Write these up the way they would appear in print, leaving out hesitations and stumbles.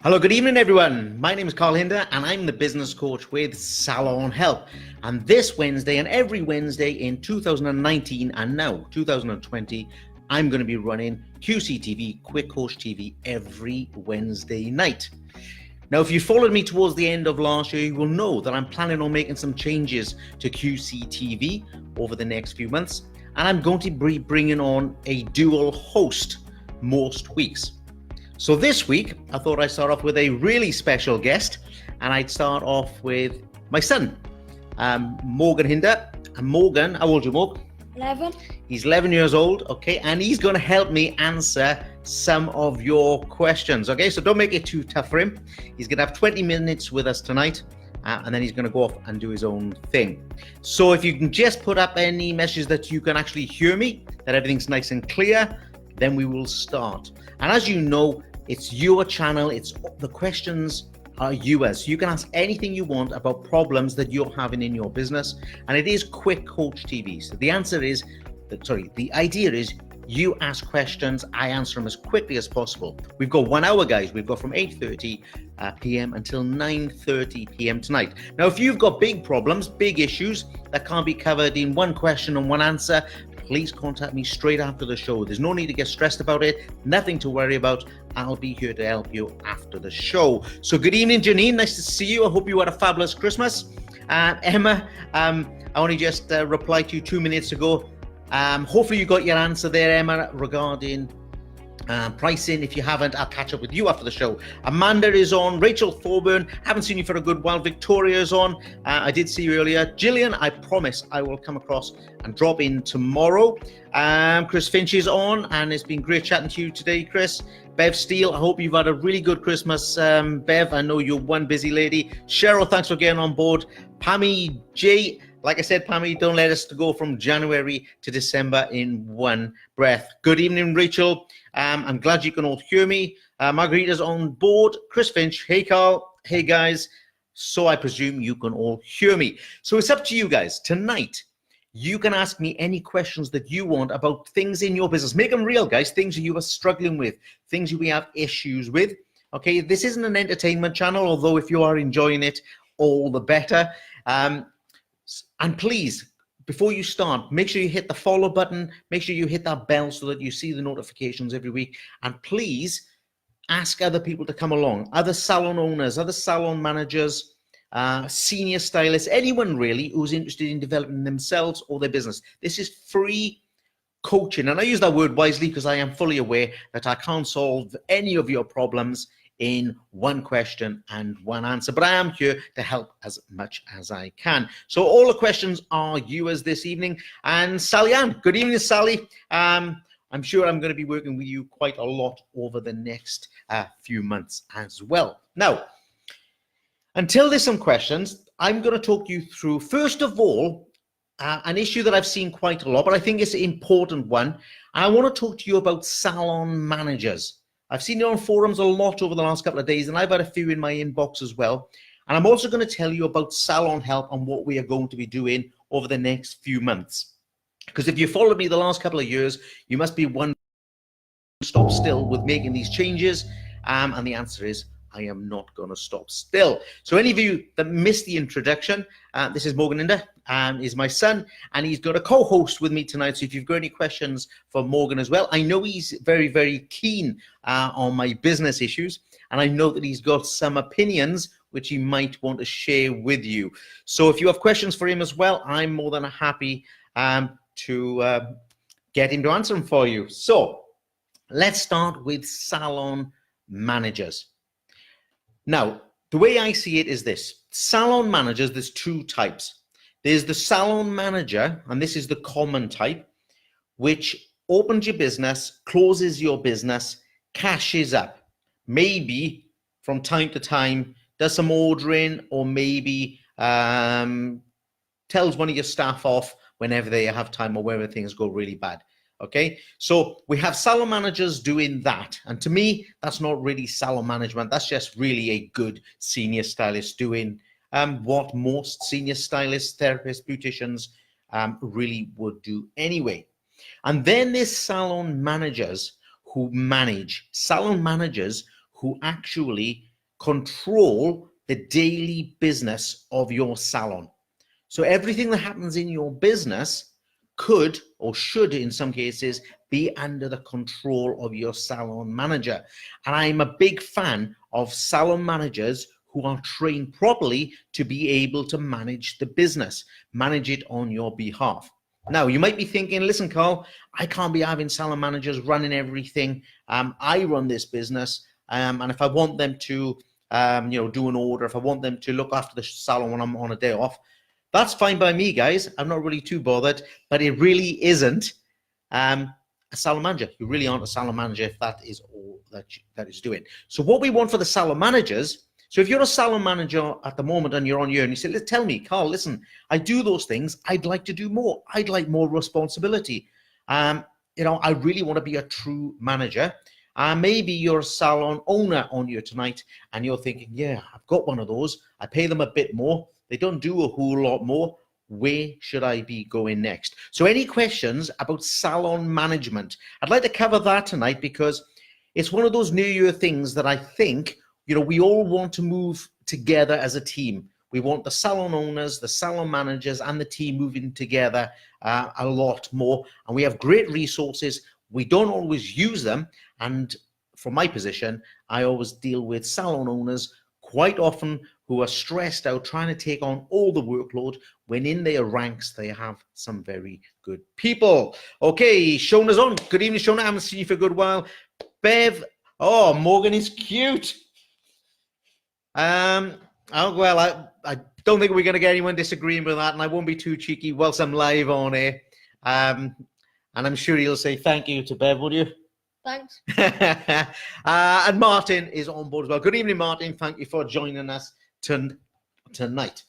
Hello, good evening, everyone. My name is Carl Hinder, and I'm the business coach with Salon Help. And this Wednesday and every Wednesday in 2019 and now 2020, I'm going to be running QCTV, Quick Coach TV, every Wednesday night. Now, if you followed me towards the end of last year, you will know that I'm planning on making some changes to QCTV over the next few months, and I'm going to be bringing on a dual host most weeks. So this week, I thought I'd start off with a really special guest, and I'd start off with my son, Morgan Hinder. And Morgan, how old are you, Morgan? 11. He's 11 years old, okay, and he's going to help me answer some of your questions, okay? So don't make it too tough for him. He's going to have 20 minutes with us tonight, and then he's going to go off and do his own thing. So if you can just put up any messages that you can actually hear me, that everything's nice and clear, then we will start. And as you know, it's your channel, the questions are yours. You can ask anything you want about problems that you're having in your business, and it is Quick Coach TV. So the idea is you ask questions, I answer them as quickly as possible. We've got 1 hour, guys. We've got from 8:30 p.m. until 9:30 p.m. tonight. Now, if you've got big problems, big issues that can't be covered in one question and one answer, please contact me straight after the show. There's no need to get stressed about it, nothing to worry about. I'll be here to help you after the show. So good evening, Janine. Nice to see you. I hope you had a fabulous Christmas. Emma, I only just replied to you 2 minutes ago. Hopefully you got your answer there, Emma, regarding pricing. If you haven't, I'll catch up with you after the show. Amanda is on. Rachel Thorburn, haven't seen you for a good while. Victoria is on. I did see you earlier. Gillian, I promise I will come across and drop in tomorrow. Chris Finch is on, and it's been great chatting to you today, Chris. Bev Steele, I hope you've had a really good Christmas. Bev, I know you're one busy lady. Cheryl, thanks for getting on board. Pammy J, like I said, Pammy, don't let us go from January to December in one breath. Good evening, Rachel. I'm glad you can all hear me. Margarita's on board. Chris Finch, hey, Carl. Hey, guys. So I presume you can all hear me. So it's up to you guys. Tonight, you can ask me any questions that you want about things in your business. Make them real, guys. Things you are struggling with, things you have issues with. Okay, this isn't an entertainment channel, although if you are enjoying it, all the better. And please, before you start, make sure you hit the follow button. Make sure you hit that bell so that you see the notifications every week. And please ask other people to come along, other salon owners, other salon managers, senior stylists, anyone really who's interested in developing themselves or their business. This is free coaching. And I use that word wisely because I am fully aware that I can't solve any of your problems in one question and one answer, but I am here to help as much as I can. So all the questions are yours this evening. And Sally Ann, good evening, Sally. I'm sure I'm going to be working with you quite a lot over the next few months as well. Now, until there's some questions, I'm going to talk you through, first of all, an issue that I've seen quite a lot, but I think it's an important one. And I want to talk to you about salon managers. I've seen it on forums a lot over the last couple of days, and I've had a few in my inbox as well. And I'm also going to tell you about Salon Help and what we are going to be doing over the next few months. Because if you followed me the last couple of years, you must be one stop still with making these changes. And the answer is, I am not going to stop still. So any of you that missed the introduction, this is Morgan Hinder, is my son, and he's got a co-host with me tonight. So if you've got any questions for Morgan as well, I know he's very, very keen on my business issues, and I know that he's got some opinions which he might want to share with you. So if you have questions for him as well, I'm more than happy to get him to answer them for you. So let's start with salon managers. Now, the way I see it is this. Salon managers, there's two types. There's the salon manager, and this is the common type, which opens your business, closes your business, cashes up. Maybe from time to time, does some ordering, or maybe tells one of your staff off whenever they have time or whenever things go really bad. Okay, so we have salon managers doing that. And to me, that's not really salon management. That's just really a good senior stylist doing what most senior stylists, therapists, beauticians really would do anyway. And then there's salon managers who manage, salon managers who actually control the daily business of your salon. So everything that happens in your business could or should in some cases be under the control of your salon manager. And I'm a big fan of salon managers who are trained properly to be able to manage the business, manage it on your behalf. Now, you might be thinking, listen, Carl, I can't be having salon managers running everything. I run this business, and if I want them to do an order, if I want them to look after the salon when I'm on a day off, that's fine by me, guys. I'm not really too bothered, but it really isn't a salon manager. You really aren't a salon manager if that is all that is doing. So what we want for the salon managers, so if you're a salon manager at the moment and you're on your own, you say, tell me, Carl, listen, I do those things. I'd like to do more. I'd like more responsibility. I really want to be a true manager. Maybe you're a salon owner on here tonight and you're thinking, yeah, I've got one of those. I pay them a bit more. They don't do a whole lot more. Where should I be going next? So any questions about salon management? I'd like to cover that tonight because it's one of those New Year things that I think, we all want to move together as a team. We want the salon owners, the salon managers, and the team moving together a lot more. And we have great resources. We don't always use them. And from my position, I always deal with salon owners quite often who are stressed out trying to take on all the workload when in their ranks they have some very good people. Okay, Shona's on. Good evening, Shona. I haven't seen you for a good while. Bev, oh, Morgan is cute. I don't think we're going to get anyone disagreeing with that, and I won't be too cheeky whilst I'm live on here. And I'm sure you'll say thank you to Bev, would you? Thanks. And Martin is on board as well. Good evening, Martin. Thank you for joining us tonight.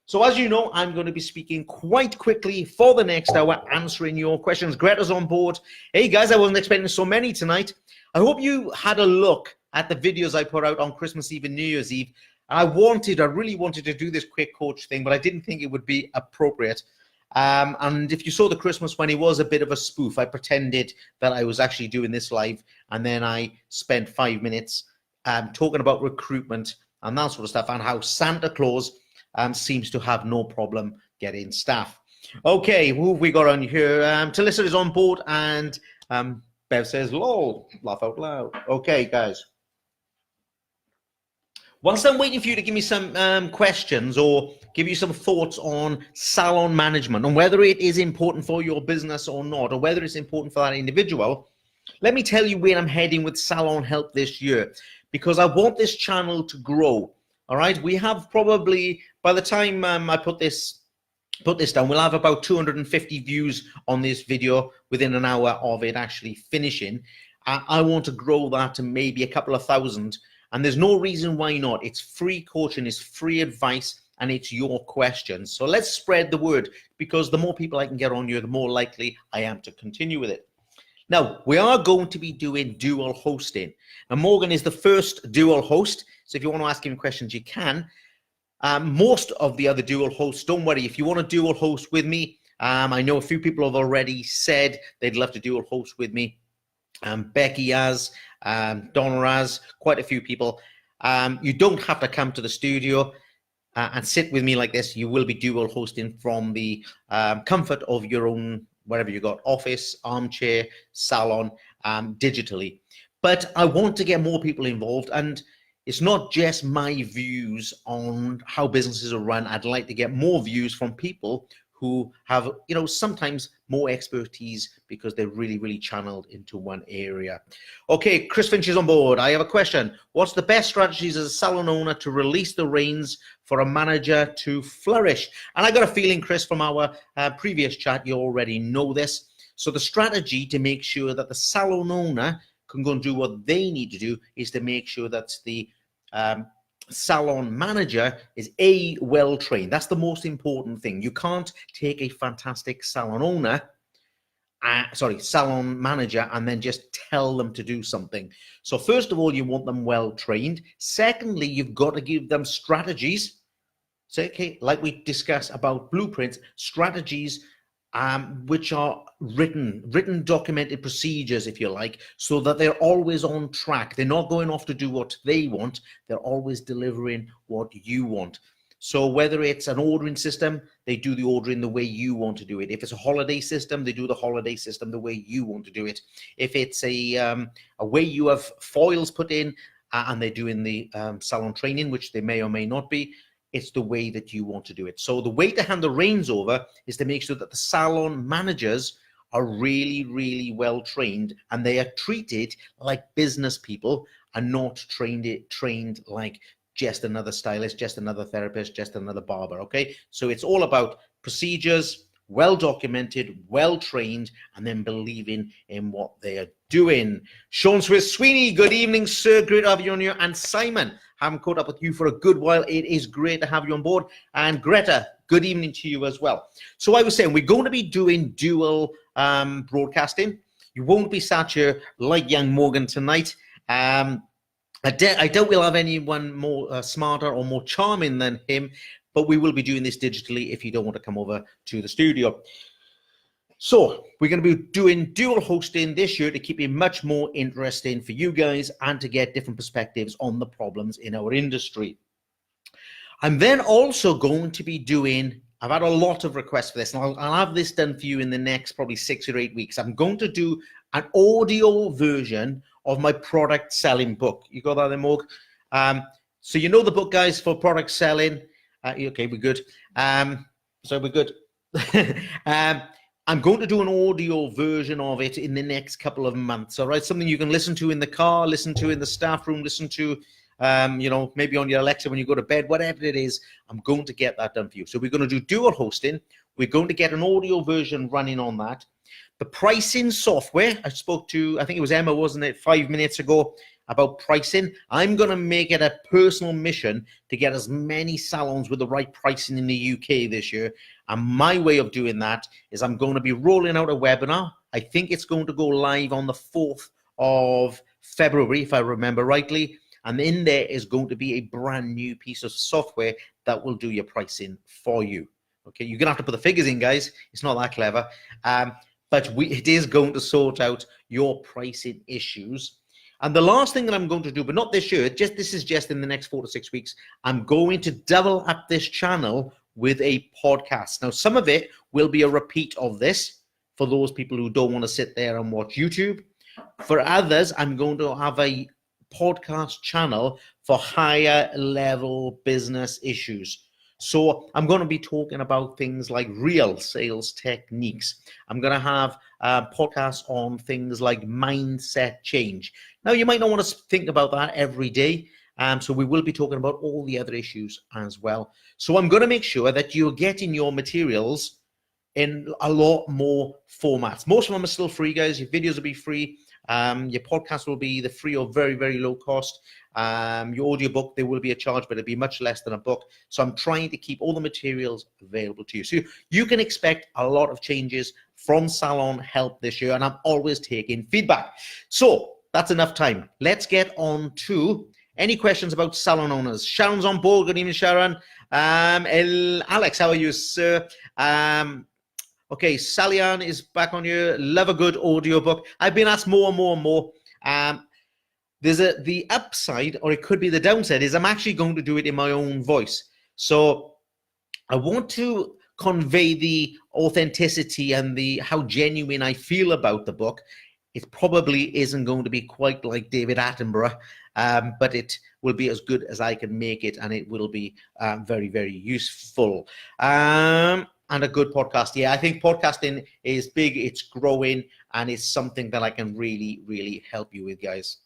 So as you know, I'm going to be speaking quite quickly for the next hour, answering your questions. Greta's on board. Hey, guys, I wasn't expecting so many tonight. I hope you had a look at the videos I put out on Christmas Eve and New Year's Eve. I really wanted to do this quick coach thing, but I didn't think it would be appropriate. And if you saw the Christmas one, it was a bit of a spoof. I pretended that I was actually doing this live, and then I spent 5 minutes talking about recruitment and that sort of stuff, and how Santa Claus seems to have no problem getting staff. Okay, who have we got on here? Talissa is on board, and Bev says, lol, laugh out loud. Okay, guys. Whilst I'm waiting for you to give me some questions or give you some thoughts on salon management and whether it is important for your business or not, or whether it's important for that individual, let me tell you where I'm heading with Salon Help this year, because I want this channel to grow. All right, we have probably, by the time I put this down, we'll have about 250 views on this video within an hour of it actually finishing. I want to grow that to maybe a couple of thousand. And there's no reason why not. It's free coaching, it's free advice, and it's your questions. So let's spread the word, because the more people I can get on here, the more likely I am to continue with it. Now, we are going to be doing dual hosting. And Morgan is the first dual host. So if you want to ask him questions, you can. Most of the other dual hosts, don't worry. If you want to dual host with me, I know a few people have already said they'd love to dual host with me. Becky has, Donna has, quite a few people. You don't have to come to the studio and sit with me like this. You will be dual hosting from the comfort of your own, wherever you got, office, armchair, salon, digitally. But I want to get more people involved, and it's not just my views on how businesses are run. I'd like to get more views from people who have, sometimes more expertise because they're really, really channeled into one area. Okay, Chris Finch is on board. I have a question. What's the best strategies as a salon owner to release the reins for a manager to flourish? And I got a feeling, Chris, from our previous chat, you already know this. So the strategy to make sure that the salon owner can go and do what they need to do is to make sure that the salon manager is well trained. That's the most important thing. You can't take a fantastic salon manager and then just tell them to do something. So first of all, you want them well trained. Secondly, you've got to give them strategies. So, okay, like we discussed about blueprints, strategies which are written documented procedures, if you like, so that they're always on track. They're not going off to do what they want. They're always delivering what you want. So whether it's an ordering system, they do the ordering the way you want to do it. If it's a holiday system, they do the holiday system the way you want to do it. If it's a way you have foils put in, and they're doing the salon training, which they may or may not be, it's the way that you want to do it. So the way to hand the reins over is to make sure that the salon managers are really, really well trained, and they are treated like business people and not trained like just another stylist, just another therapist, just another barber, okay? So it's all about procedures, well documented, well trained, and then believing in what they are doing. Sean Swiss Sweeney, good evening, sir. Great to have you on here. And Simon, haven't caught up with you for a good while. It is great to have you on board. And Greta, good evening to you as well. So I was saying, we're going to be doing dual broadcasting. You won't be sat here like young Morgan tonight. I doubt we'll have anyone more smarter or more charming than him, but we will be doing this digitally if you don't want to come over to the studio. So we're going to be doing dual hosting this year to keep it much more interesting for you guys and to get different perspectives on the problems in our industry. I'm then also going to be doing, I've had a lot of requests for this, and I'll have this done for you in the next probably 6 or 8 weeks. I'm going to do an audio version of my product selling book. You got that there, Morg? So you know the book, guys, for product selling. Okay, we're good. So we're good. I'm going to do an audio version of it in the next couple of months, all right? Something you can listen to in the car, listen to in the staff room, listen to, maybe on your Alexa when you go to bed, whatever it is. I'm going to get that done for you. So we're going to do dual hosting. We're going to get an audio version running on that. The pricing software, I spoke to, I think it was Emma, wasn't it, 5 minutes ago, about pricing. I'm going to make it a personal mission to get as many salons with the right pricing in the UK this year. And my way of doing that is I'm going to be rolling out a webinar. I think it's going to go live on the 4th of February, if I remember rightly. And in there is going to be a brand new piece of software that will do your pricing for you. Okay, you're going to have to put the figures in, guys. It's not that clever. But it is going to sort out your pricing issues. And the last thing that I'm going to do, but not this year, this is just in the next 4 to 6 weeks, I'm going to double up this channel with a podcast. Now, some of it will be a repeat of this for those people who don't want to sit there and watch YouTube. For others, I'm going to have a podcast channel for higher level business issues. So I'm going to be talking about things like real sales techniques. I'm going to have podcasts on things like mindset change. Now, you might not want to think about that every day. So we will be talking about all the other issues as well. So I'm going to make sure that you're getting your materials in a lot more formats. Most of them are still free, guys. Your videos will be free. Your podcast will be the free or very, very low cost. Your audiobook, there will be a charge, but it'll be much less than a book. So I'm trying to keep all the materials available to you. So you can expect a lot of changes from Salon Help this year, and I'm always taking feedback. So that's enough time. Let's get on to any questions about salon owners. Sharon's on board. Good evening, Sharon. Alex, how are you, sir? Okay, Salian is back on here. Love a good audiobook. I've been asked more and more and more. There's the upside, or it could be the downside, is I'm actually going to do it in my own voice. So I want to convey the authenticity and how genuine I feel about the book. It probably isn't going to be quite like David Attenborough, but it will be as good as I can make it, and it will be very, very useful. And a good podcast. Yeah, I think podcasting is big, it's growing, and it's something that I can really, really help you with, guys.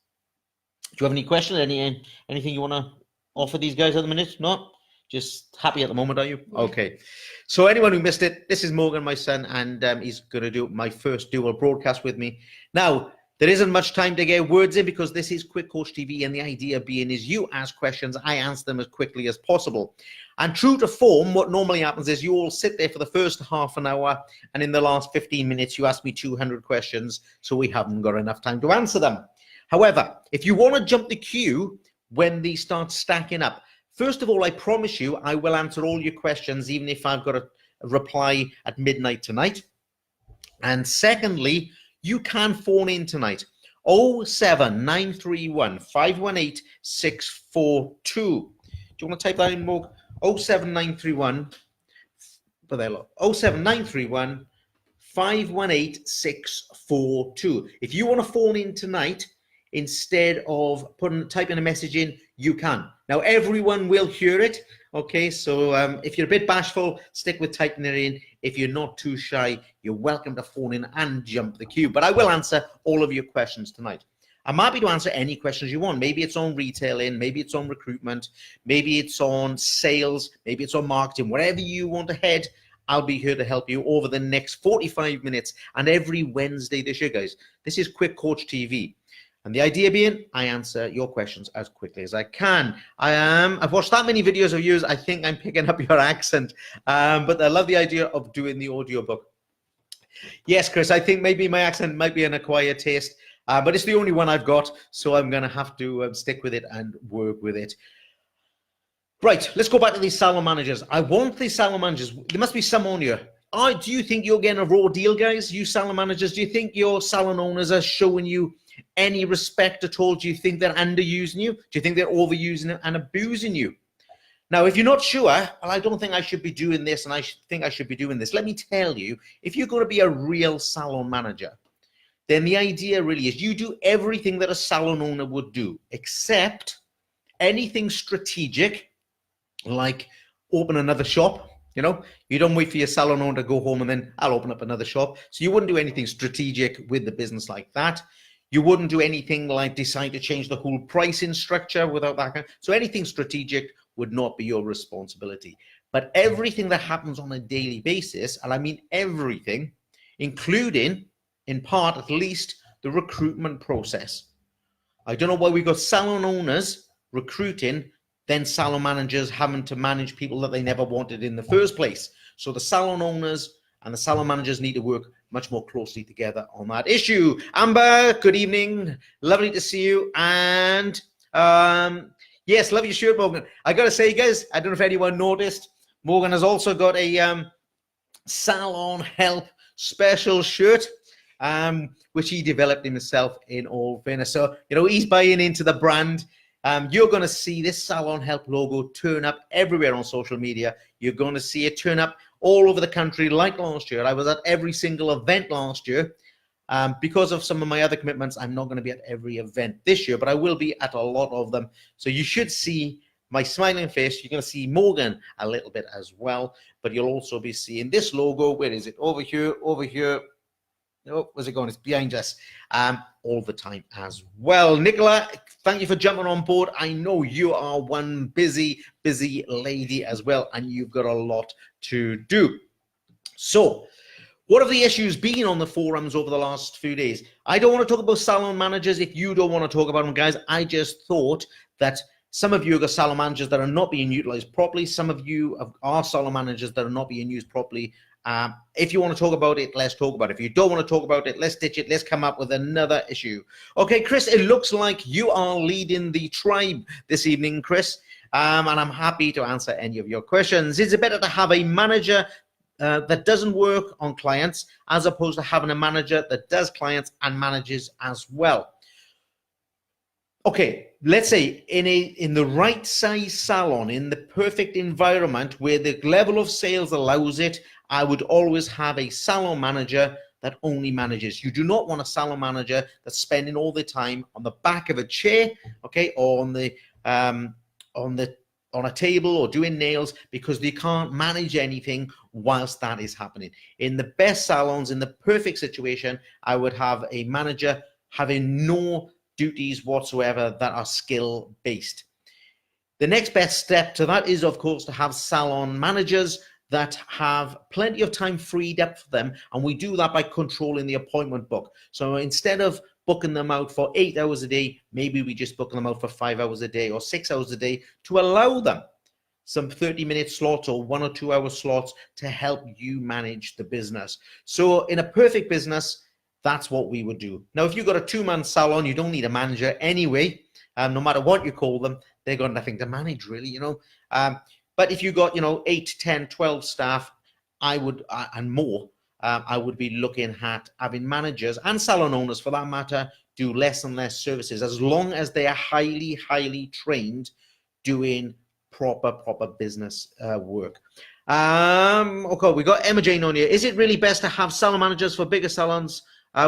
Do you have any questions? Anything you want to offer these guys at the minute? Not? Just happy at the moment, are you? Yeah. Okay. So anyone who missed it, this is Morgan, my son, and he's going to do my first dual broadcast with me. Now, there isn't much time to get words in because this is Quick Coach TV, and the idea being is you ask questions, I answer them as quickly as possible. And true to form, what normally happens is you all sit there for the first half an hour, and in the last 15 minutes, you ask me 200 questions, so we haven't got enough time to answer them. However, if you want to jump the queue when these start stacking up, first of all, I promise you I will answer all your questions, even if I've got a reply at midnight tonight. And secondly, you can phone in tonight. 07931 518 642. Do you want to type that in, Morg? 07931, but they're 07931 518 642. If you want to phone in tonight, instead of typing a message in, you can. Now, everyone will hear it. Okay, so if you're a bit bashful, stick with typing it in. If you're not too shy, you're welcome to phone in and jump the queue. But I will answer all of your questions tonight. I'm happy to answer any questions you want. Maybe it's on retailing, maybe it's on recruitment, maybe it's on sales, maybe it's on marketing, wherever you want to head. I'll be here to help you over the next 45 minutes and every Wednesday this year, guys. This is Quick Coach TV. And the idea being, I answer your questions as quickly as I can. I've watched that many videos of yours. I think I'm picking up your accent, but I love the idea of doing the audiobook. Yes, Chris, I think maybe my accent might be an acquired taste, but it's the only one I've got, so I'm going to have to stick with it and work with it. Right, let's go back to these salon managers. I want these salon managers. There must be some on here. Do you think you're getting a raw deal, guys? You salon managers, do you think your salon owners are showing you any respect at all? Do you think they're underusing you? Do you think they're overusing and abusing you? Now, if you're not sure, well, I don't think I should be doing this and I think I should be doing this. Let me tell you, if you're going to be a real salon manager, then the idea really is you do everything that a salon owner would do, except anything strategic, like open another shop. You know, you don't wait for your salon owner to go home and then I'll open up another shop. So you wouldn't do anything strategic with the business like that. You wouldn't do anything like decide to change the whole pricing structure without that. So anything strategic would not be your responsibility. But everything that happens on a daily basis, and I mean everything, including, in part at least, the recruitment process. I don't know why we got salon owners recruiting, then salon managers having to manage people that they never wanted in the first place. So the salon owners and the salon managers need to work much more closely together on that issue. Amber, good evening. Lovely to see you. And yes, love your shirt, Morgan. I got to say, guys, I don't know if anyone noticed, Morgan has also got a Salon Help special shirt, which he developed himself, in all fairness. So, you know, he's buying into the brand. You're going to see this Salon Help logo turn up everywhere on social media. You're going to see it turn up all over the country like last year. I was at every single event last year. Because of some of my other commitments, I'm not going to be at every event this year, but I will be at a lot of them. So you should see my smiling face. You're going to see Morgan a little bit as well, but you'll also be seeing this logo. Where is it? Over here, over here. Oh, where's it going? It's behind us all the time as well. Nicola, thank you for jumping on board. I know you are one busy lady as well, and you've got a lot to do. So, what have the issues been on the forums over the last few days? I don't want to talk about salon managers if you don't want to talk about them, guys. I just thought that some of you have got salon managers that are not being utilized properly. Some of you are salon managers that are not being used properly. If you want to talk about it, let's talk about it. If you don't want to talk about it, let's ditch it. Let's come up with another issue. Okay, Chris, it looks like you are leading the tribe this evening, Chris, and I'm happy to answer any of your questions. Is it better to have a manager that doesn't work on clients as opposed to having a manager that does clients and manages as well? Okay, let's say in the right size salon, in the perfect environment where the level of sales allows it, I would always have a salon manager that only manages. You do not want a salon manager that's spending all the time on the back of a chair, okay, or on a table or doing nails, because they can't manage anything whilst that is happening. In the best salons, in the perfect situation, I would have a manager having no duties whatsoever that are skill based. The next best step to that is, of course, to have salon managers that have plenty of time freed up for them, and we do that by controlling the appointment book. So instead of booking them out for 8 hours a day, maybe we just book them out for 5 hours a day or 6 hours a day to allow them some 30-minute slots or 1 or 2 hour slots to help you manage the business. So in a perfect business, that's what we would do. Now, if you've got a 2-man salon, you don't need a manager anyway. No matter what you call them, they've got nothing to manage, really, you know. But if you got, 8, 10, 12 staff, I would, and more, I would be looking at having managers and salon owners, for that matter, do less and less services, as long as they are highly trained doing proper business work. Okay, we got Emma Jane on here. Is it really best to have salon managers for bigger salons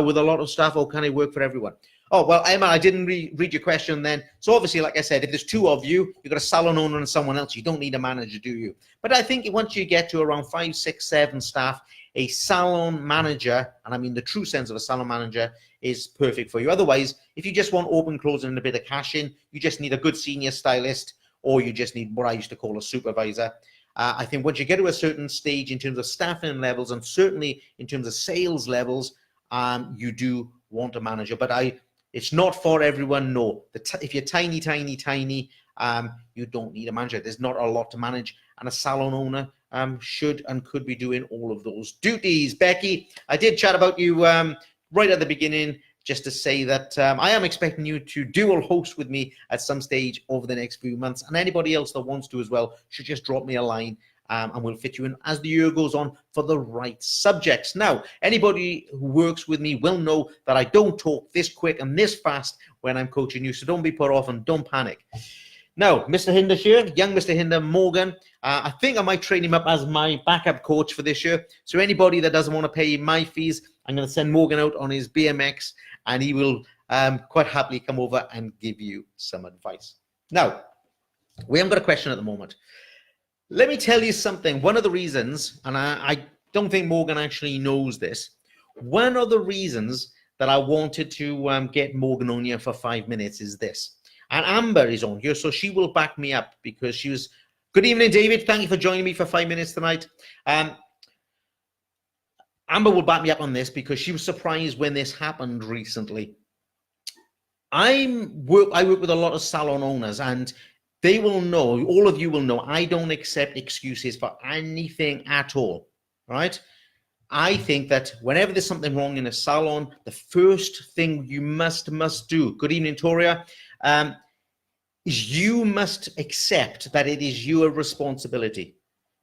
with a lot of staff, or can it work for everyone? Oh, well, Emma, I didn't read your question then. So obviously, like I said, if there's two of you, you've got a salon owner and someone else, you don't need a manager, do you? But I think once you get to around 5, 6, 7 staff, a salon manager, and I mean the true sense of a salon manager, is perfect for you. Otherwise, if you just want open closing and a bit of cash in, you just need a good senior stylist, or you just need what I used to call a supervisor. I think once you get to a certain stage in terms of staffing levels, and certainly in terms of sales levels, you do want a manager. But it's not for everyone, no. If you're tiny, you don't need a manager. There's not a lot to manage, and a salon owner should and could be doing all of those duties. Becky, I did chat about you right at the beginning, just to say that I am expecting you to dual host with me at some stage over the next few months, and anybody else that wants to as well should just drop me a line, and we'll fit you in as the year goes on for the right subjects. Now, anybody who works with me will know that I don't talk this quick and this fast when I'm coaching you, so don't be put off and don't panic. Now, Mr. Hinder here, young Mr. Hinder, Morgan, I think I might train him up as my backup coach for this year. So anybody that doesn't want to pay my fees, I'm going to send Morgan out on his BMX, and he will quite happily come over and give you some advice. Now, we haven't got a question at the moment. Let me tell you something. One of the reasons, and I don't think Morgan actually knows this, one of the reasons that I wanted to get Morgan on here for 5 minutes is this. And Amber is on here, so she will back me up, because she was... Good evening, David. Thank you for joining me for 5 minutes tonight. Amber will back me up on this, because she was surprised when this happened recently. I work with a lot of salon owners, and they will know, all of you will know, I don't accept excuses for anything at all, right? I think that whenever there's something wrong in a salon, the first thing you must do, good evening, Toria, is you must accept that it is your responsibility.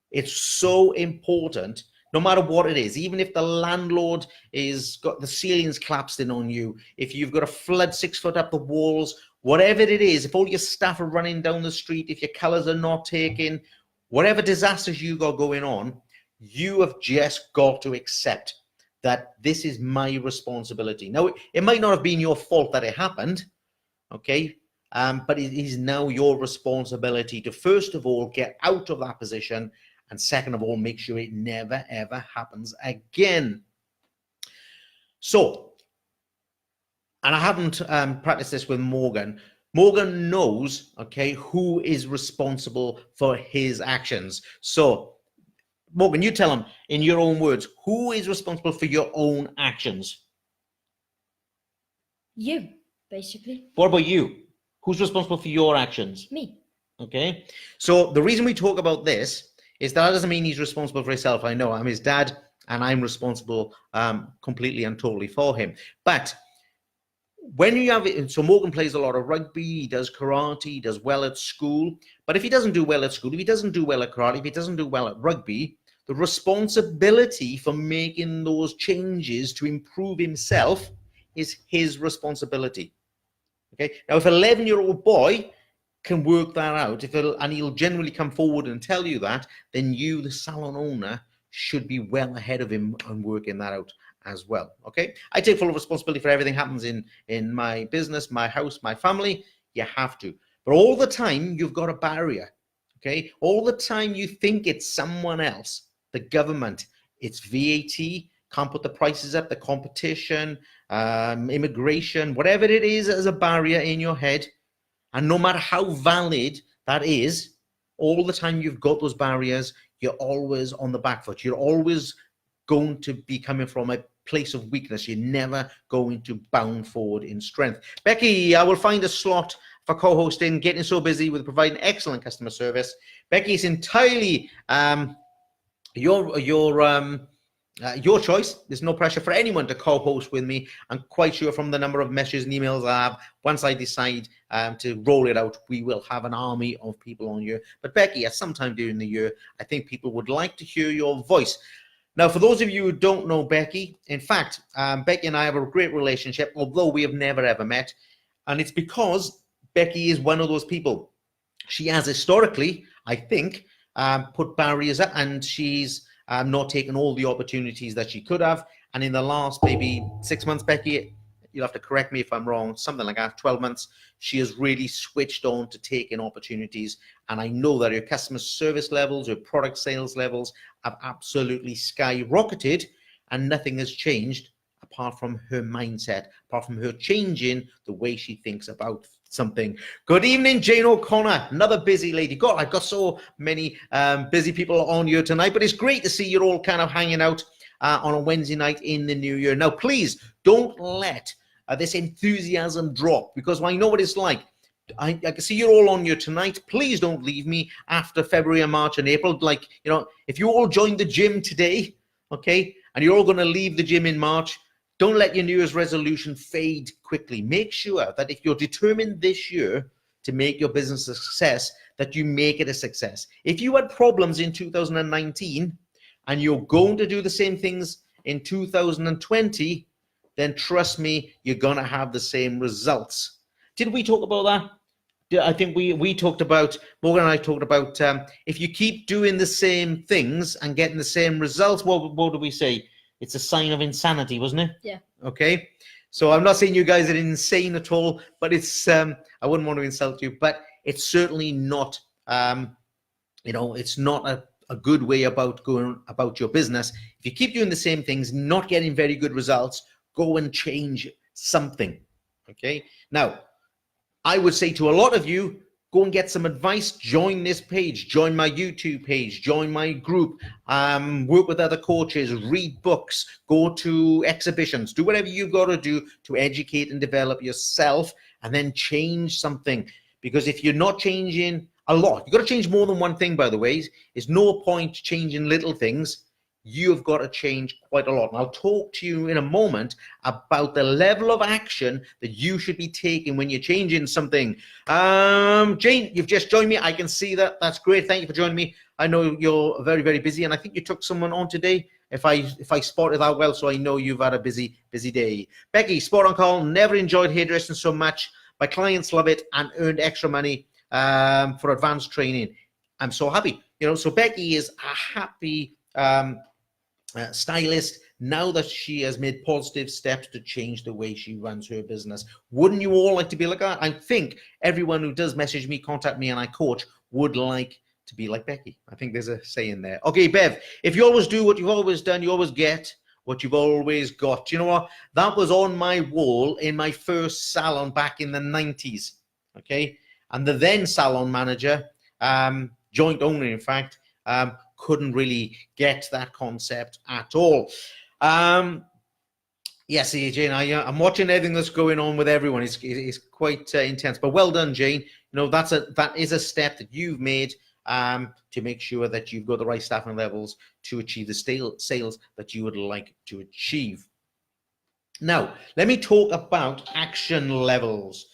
It's so important, no matter what it is, even if the landlord is got the ceilings collapsed in on you, if you've got a flood 6 foot up the walls, whatever it is, if all your staff are running down the street, if your colors are not taken, whatever disasters you got going on, you have just got to accept that this is my responsibility. Now, it might not have been your fault that it happened, okay? But it is now your responsibility to, first of all, get out of that position, and second of all, make sure it never, ever happens again. So, and I haven't practiced this with Morgan. Morgan knows, okay, who is responsible for his actions. So, Morgan, you tell him in your own words, who is responsible for your own actions? You, basically. What about you? Who's responsible for your actions? Me. Okay. So the reason we talk about this is that doesn't mean he's responsible for himself. I know I'm his dad, and I'm responsible completely and totally for him. But when you have it, so Morgan plays a lot of rugby, he does karate, he does well at school. But if he doesn't do well at school, if he doesn't do well at karate, if he doesn't do well at rugby, the responsibility for making those changes to improve himself is his responsibility. Okay. Now, if an 11-year-old boy can work that out, and he'll generally come forward and tell you that, then you, the salon owner, should be well ahead of him and working that out as well. Okay. I take full responsibility for everything happens in my business, my house, my family. You have to. But all the time, you've got a barrier. Okay. All the time you think it's someone else, the government, it's VAT, can't put the prices up, the competition, immigration, whatever it is as a barrier in your head. And no matter how valid that is, all the time you've got those barriers, you're always on the back foot. You're always going to be coming from a place of weakness. You're never going to bound forward in strength. Becky, I will find a slot for co-hosting, getting so busy with providing excellent customer service. Becky, it's entirely your choice. There's no pressure for anyone to co-host with me. I'm quite sure from the number of messages and emails I have, once I decide to roll it out, we will have an army of people on here. But Becky, at some time during the year, I think people would like to hear your voice. Now, for those of you who don't know Becky, in fact, Becky and I have a great relationship, although we have never ever met. And it's because Becky is one of those people. She has historically, I think, put barriers up, and she's not taken all the opportunities that she could have. And in the last maybe 6 months, Becky, you'll have to correct me if I'm wrong, something like that, 12 months, she has really switched on to taking opportunities. And I know that her customer service levels, her product sales levels have absolutely skyrocketed, and nothing has changed apart from her mindset, apart from her changing the way she thinks about something. Good evening, Jane O'Connor, another busy lady. God, I've got so many busy people on here tonight, but it's great to see you all kind of hanging out on a Wednesday night in the new year. Now, please don't let this enthusiasm drop, because I know what it's like. I can see you're all on here tonight. Please don't leave me after February and March and April. Like, you know, if you all joined the gym today, okay, and you're all going to leave the gym in March, don't let your New Year's resolution fade quickly. Make sure that if you're determined this year to make your business a success, that you make it a success. If you had problems in 2019 and you're going to do the same things in 2020, then trust me, you're going to have the same results. Did we talk about that? I think we talked about, Morgan and I talked about, if you keep doing the same things and getting the same results, what did we say? It's a sign of insanity, wasn't it? Yeah. Okay. So I'm not saying you guys are insane at all, but it's, I wouldn't want to insult you, but it's certainly not, you know, it's not a good way about going about your business. If you keep doing the same things, not getting very good results, go and change something. Okay. Now, I would say to a lot of you, go and get some advice, join this page, join my YouTube page, join my group, work with other coaches, read books, go to exhibitions, do whatever you've got to do to educate and develop yourself, and then change something. Because if you're not changing a lot, you've got to change more than one thing, by the way. There's no point changing little things. You've got to change quite a lot. And I'll talk to you in a moment about the level of action that you should be taking when you're changing something. Jane, you've just joined me. I can see that. That's great. Thank you for joining me. I know you're very, very busy, and I think you took someone on today, if I spotted that well, so I know you've had a busy day. Becky, spot on call. Never enjoyed hairdressing so much. My clients love it and earned extra money for advanced training. I'm so happy. You know, so Becky is a happy stylist now that she has made positive steps to change the way she runs her business. Wouldn't you all like to be like that? I think everyone who does message me, contact me, and I coach would like to be like Becky. I think there's a saying there. Okay, Bev, if you always do what you've always done, you always get what you've always got. You know what? That was on my wall in my first salon back in the 90s. Okay, and the then salon manager, joint owner, in fact, couldn't really get that concept at all. Yes, Jane, I'm watching everything that's going on with everyone. It's quite intense, but well done, Jane. You know, that is a step that you've made to make sure that you've got the right staffing levels to achieve the sales that you would like to achieve. Now, let me talk about action levels.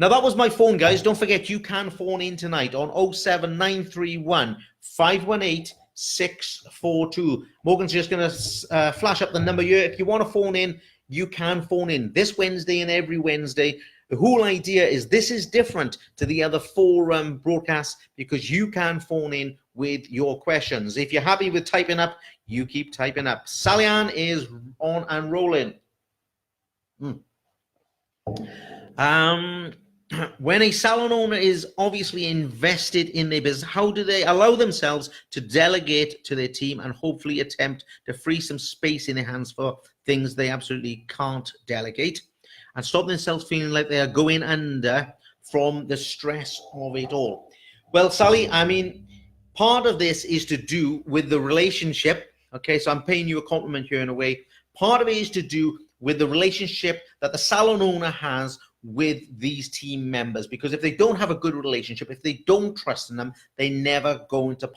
Now, that was my phone, guys. Don't forget, you can phone in tonight on 07931 518 642. Morgan's just going to flash up the number here. If you want to phone in, you can phone in this Wednesday and every Wednesday. The whole idea is this is different to the other four broadcasts because you can phone in with your questions. If you're happy with typing up, you keep typing up. Sally Ann is on and rolling. When a salon owner is obviously invested in their business, how do they allow themselves to delegate to their team and hopefully attempt to free some space in their hands for things they absolutely can't delegate and stop themselves feeling like they are going under from the stress of it all? Well, Sally, I mean, part of this is to do with the relationship. Okay, so I'm paying you a compliment here in a way. Part of it is to do with the relationship that the salon owner has with these team members, because if they don't have a good relationship, if they don't trust in them, they're never going to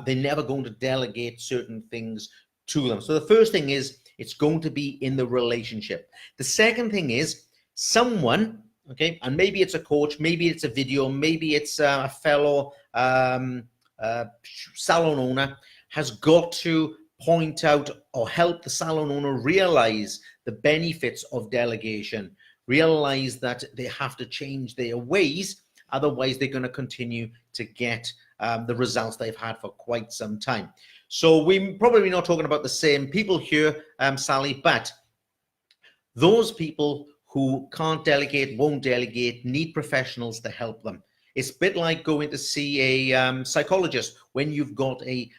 they're never going to delegate certain things to them. So the first thing is it's going to be in the relationship. The second thing is someone, okay, and maybe it's a coach, maybe it's a video, maybe it's a fellow salon owner, has got to point out or help the salon owner realize the benefits of delegation, realize that they have to change their ways, otherwise they're going to continue to get the results they've had for quite some time. So we're probably not talking about the same people here, Sally, but those people who can't delegate, won't delegate, need professionals to help them. It's a bit like going to see a psychologist when you've got a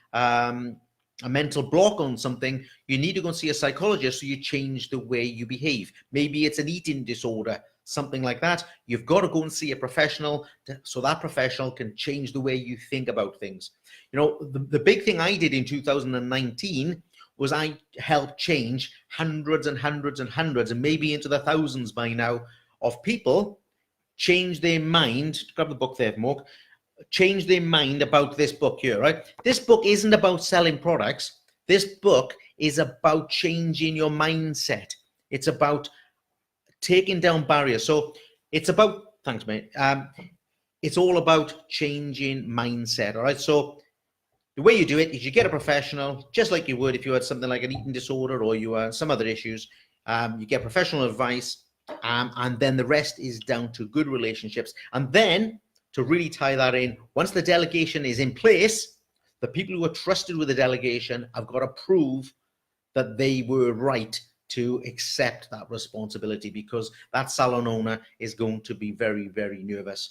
mental block on something. You need to go and see a psychologist so you change the way you behave. Maybe it's an eating disorder, something like that. You've got to go and see a professional so that professional can change the way you think about things. You know, the big thing I did in 2019 was I helped change hundreds and hundreds and hundreds, and maybe into the thousands by now, of people change their mind. Grab the book there, Mark. Change their mind about this book here, right? This book isn't about selling products. This book is about changing your mindset. It's about taking down barriers. So it's about, thanks, mate. It's all about changing mindset, all right? So the way you do it is you get a professional, just like you would if you had something like an eating disorder or you had some other issues. You get professional advice, and then the rest is down to good relationships. And then, to really tie that in, once the delegation is in place, the people who are trusted with the delegation have got to prove that they were right to accept that responsibility, because that salon owner is going to be very, very nervous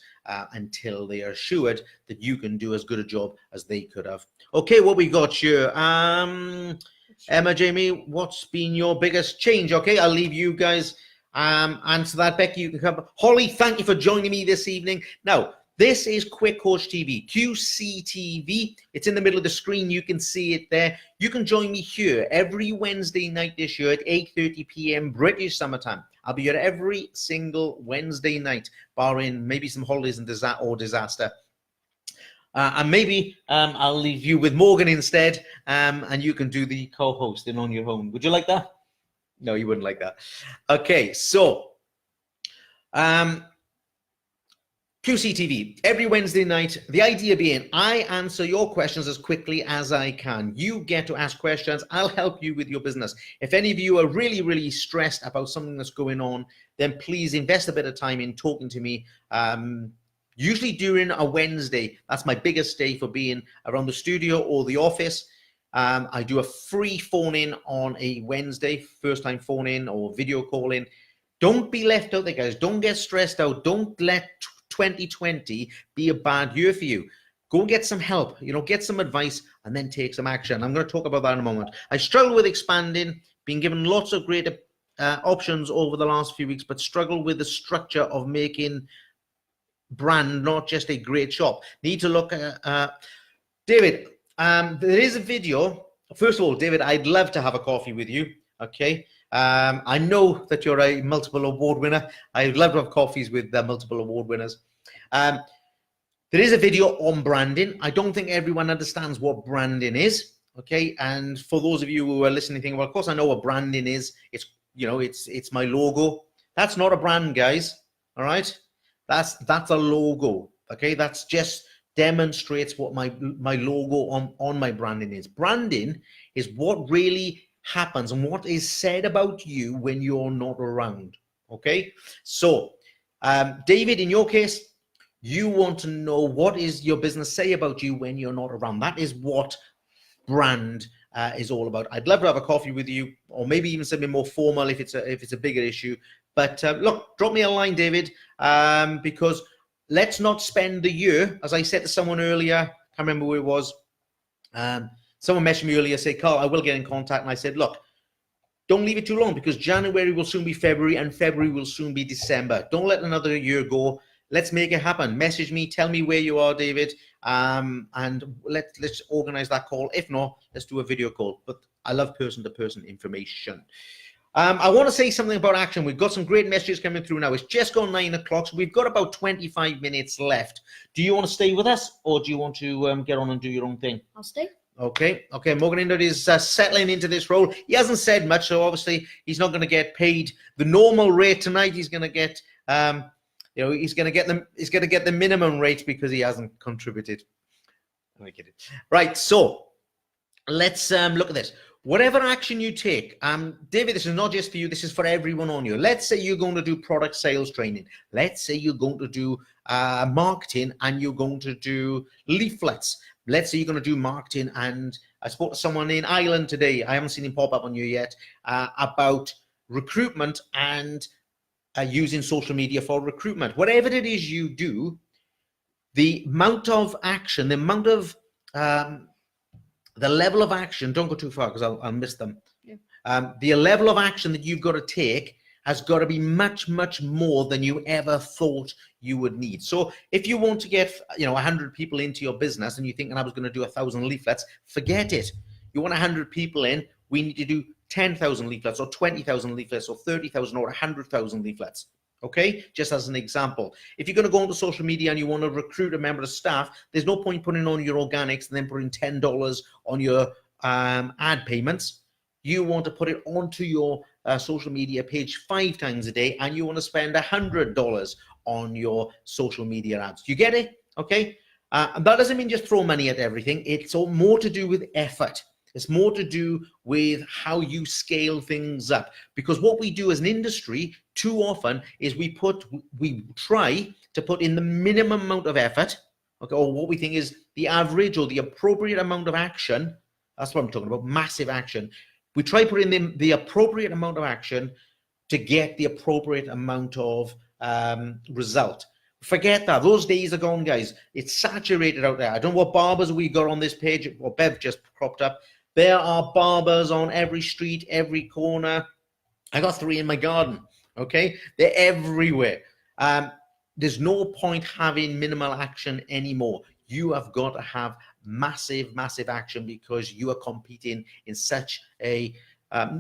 until they are assured that you can do as good a job as they could have. Okay, what we got here? Emma, Jamie, what's been your biggest change? Okay, I'll leave you guys answer that. Becky, you can come. Holly, thank you for joining me this evening. Now, this is Quick Coach TV, QCTV. It's in the middle of the screen. You can see it there. You can join me here every Wednesday night this year at 8:30 p.m. British summertime. I'll be here every single Wednesday night, barring maybe some holidays and disaster. And maybe I'll leave you with Morgan instead, and you can do the co-hosting on your own. Would you like that? No, you wouldn't like that. Okay, so QCTV, every Wednesday night, the idea being I answer your questions as quickly as I can. You get to ask questions. I'll help you with your business. If any of you are really, really stressed about something that's going on, then please invest a bit of time in talking to me. Usually during a Wednesday, that's my biggest day for being around the studio or the office. I do a free phone-in on a Wednesday, first-time phone-in or video call-in. Don't be left out there, guys. Don't get stressed out. Don't let 2020 be a bad year for you. Go and get some help, get some advice, and then take some action. I'm going to talk about that in a moment. I struggle with expanding, been given lots of great options over the last few weeks, but struggle with the structure of making brand not just a great shop. Need to look at David. There is a video. First of all, David, I'd love to have a coffee with you. Okay. I know that you're a multiple award winner. I'd love to have coffees with multiple award winners. There is a video on branding. I don't think everyone understands what branding is. Okay. And for those of you who are listening, thinking, well, of course I know what branding is. It's my logo. That's not a brand, guys. All right. That's a logo. Okay. That's just demonstrates what my logo on my branding is. Branding is what really happens and what is said about you when you're not around. Okay, so David, in your case, you want to know what is your business say about you when you're not around. That is what brand is all about. I'd love to have a coffee with you, or maybe even something more formal if it's a bigger issue. But look, drop me a line, David, because let's not spend the year, as I said to someone earlier, I can't remember who it was. Someone messaged me earlier, say, Carl, I will get in contact. And I said, look, don't leave it too long, because January will soon be February and February will soon be December. Don't let another year go. Let's make it happen. Message me, tell me where you are, David, and let's organize that call. If not, let's do a video call. But I love person-to-person information. I want to say something about action. We've got some great messages coming through now. It's just gone 9 o'clock, so we've got about 25 minutes left. Do you want to stay with us, or do you want to get on and do your own thing? I'll stay. Okay. Morgan Indra is settling into this role. He hasn't said much, so obviously he's not going to get paid the normal rate tonight. He's going to get, he's going to get the minimum rate because he hasn't contributed. I get it. Right. So let's look at this. Whatever action you take, David, this is not just for you, this is for everyone on you. Let's say you're going to do product sales training. Let's say you're going to do marketing and you're going to do leaflets. Let's say you're going to do marketing, and I spoke to someone in Ireland today, I haven't seen him pop up on you yet, about recruitment and using social media for recruitment. Whatever it is you do, the amount of action, the amount of the level of action, don't go too far because I'll miss them. Yeah. The level of action that you've got to take has got to be much, much more than you ever thought you would need. So if you want to get, 100 people into your business and you think, I was going to do 1,000 leaflets, forget it. You want 100 people in, we need to do 10,000 leaflets or 20,000 leaflets or 30,000 or 100,000 leaflets. Okay, just as an example. If you're going to go onto social media and you want to recruit a member of staff, there's no point putting on your organics and then putting $10 on your ad payments. You want to put it onto your social media page 5 times a day, and you want to spend $100 on your social media ads. You get it? Okay. And that doesn't mean just throw money at everything. It's all more to do with effort. It's more to do with how you scale things up, because what we do as an industry too often is we try to put in the minimum amount of effort, okay, or what we think is the average or the appropriate amount of action. That's what I'm talking about, massive action. We try to put in the appropriate amount of action to get the appropriate amount of result. Forget that. Those days are gone, guys. It's saturated out there. I don't know what barbers we got on this page, or Bev just cropped up. There are barbers on every street, every corner. I got 3 in my garden, okay? They're everywhere. There's no point having minimal action anymore. You have got to have massive, massive action, because you are competing in such a,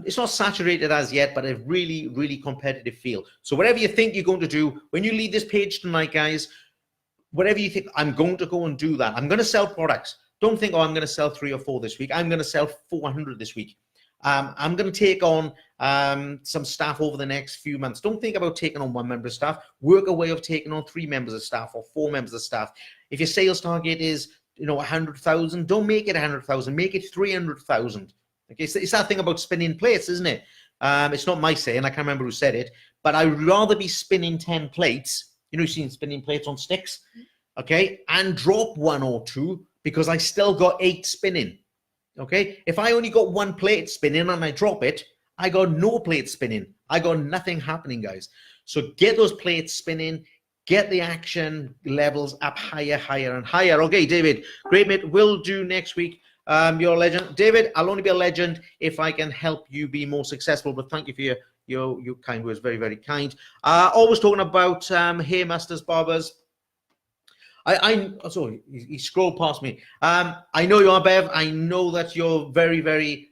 it's not saturated as yet, but a really, really competitive field. So whatever you think you're going to do, when you leave this page tonight, guys, whatever you think, I'm going to go and do that. I'm going to sell products. Don't think, I'm going to sell 3 or 4 this week. I'm going to sell 400 this week. I'm going to take on some staff over the next few months. Don't think about taking on 1 member of staff. Work a way of taking on 3 members of staff or 4 members of staff. If your sales target is 100,000, don't make it 100,000. Make it 300,000. Okay, so it's that thing about spinning plates, isn't it? It's not my saying. I can't remember who said it, but I'd rather be spinning 10 plates. You've seen spinning plates on sticks, okay, and drop 1 or 2, because I still got 8 spinning. Okay, if I only got 1 plate spinning and I drop it, I got no plate spinning. I got nothing happening, guys. So get those plates spinning, get the action levels up higher, higher, and higher. Okay, David, great, mate. We'll do next week. You're a legend. David, I'll only be a legend if I can help you be more successful, but thank you for your kind words. Very, very kind. Always talking about hair masters, barbers. Sorry, he scrolled past me. I know you are, Bev. I know that you're very, very